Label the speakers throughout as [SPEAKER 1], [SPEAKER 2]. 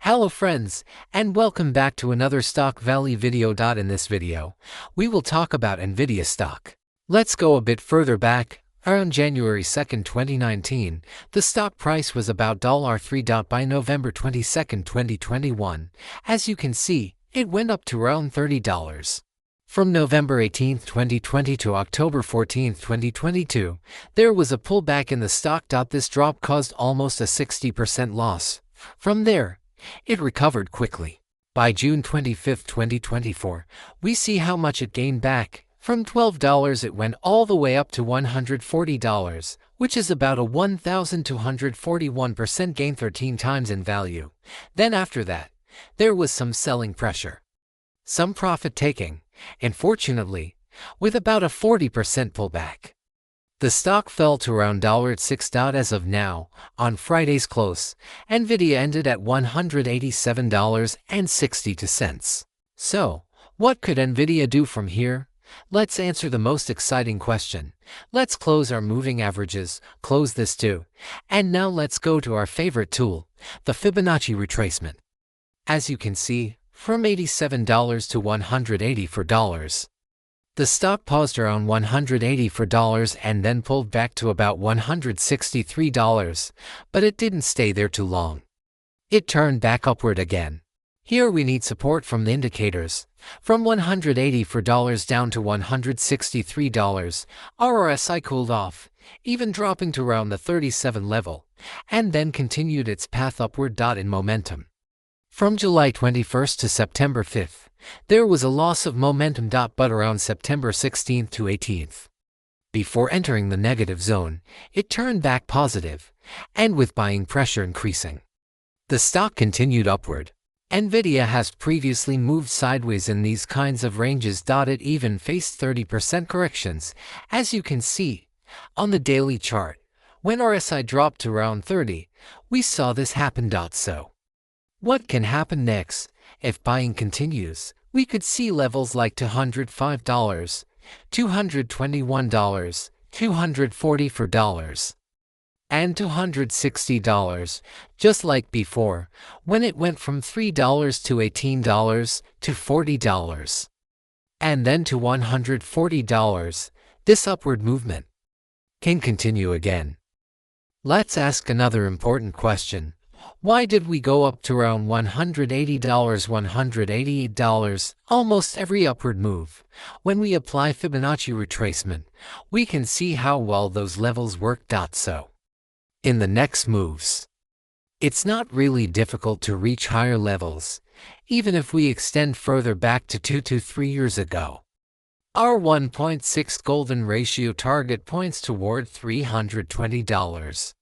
[SPEAKER 1] Hello friends, and welcome back to another Stock Valley video. In this video, we will talk about NVIDIA stock. Let's go a bit further back. Around January 2nd, 2019, the stock price was about $3. By November 22nd, 2021, as you can see, it went up to around $30. From November 18, 2020 to October 14, 2022, there was a pullback in the stock. This drop caused almost a 60% loss. From there, it recovered quickly. By June 25, 2024, we see how much it gained back. From $12 it went all the way up to $140, which is about a 1,241% gain, 13 times in value. Then after that, there was some selling pressure, some profit taking, and fortunately, with about a 40% pullback, the stock fell to around $6. As of now, on Friday's close, NVIDIA ended at $187.62. So, what could NVIDIA do from here? Let's answer the most exciting question. Let's close our moving averages, close this too. And now let's go to our favorite tool, the Fibonacci retracement. As you can see, from $87 to $184. The stock paused around $184 and then pulled back to about $163, but it didn't stay there too long. It turned back upward again. Here we need support from the indicators. From $184 down to $163, our RSI cooled off, even dropping to around the 37 level, and then continued its path upward. In momentum. From July 21st to September 5th, there was a loss of momentum. But around September 16th to 18th, before entering the negative zone, it turned back positive, and with buying pressure increasing, the stock continued upward. NVIDIA has previously moved sideways in these kinds of ranges. It even faced 30% corrections, as you can see on the daily chart. When RSI dropped to around 30, we saw this happen. So, what can happen next? If buying continues, we could see levels like $205, $221, $244, and $260, just like before, when it went from $3 to $18 to $40, and then to $140. This upward movement can continue again. Let's ask another important question. Why did we go up to around $180, $188 almost every upward move? When we apply Fibonacci retracement, we can see how well those levels work. So, in the next moves, it's not really difficult to reach higher levels, even if we extend further back to 2 to 3 years ago. Our 1.6 golden ratio target points toward $320.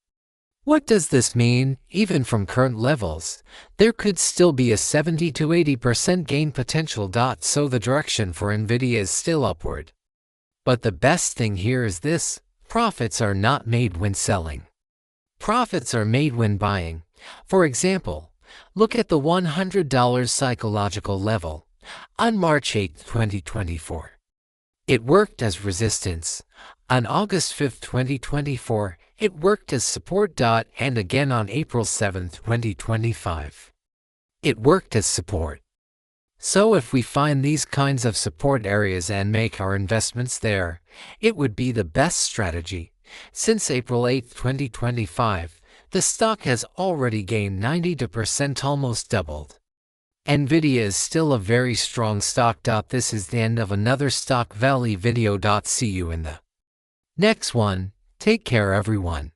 [SPEAKER 1] What does this mean? Even from current levels, there could still be a 70 to 80% gain potential. So the direction for NVIDIA is still upward. But the best thing here is this: profits are not made when selling. Profits are made when buying. For example, look at the $100 psychological level on March 8, 2024. It worked as resistance. On August 5, 2024, it worked as support. And again on April 7, 2025. It worked as support. So if we find these kinds of support areas and make our investments there, it would be the best strategy. Since April 8, 2025, the stock has already gained 90%, almost doubled. NVIDIA is still a very strong stock. This is the end of another Stock Valley video. See you in the next one. Take care, everyone.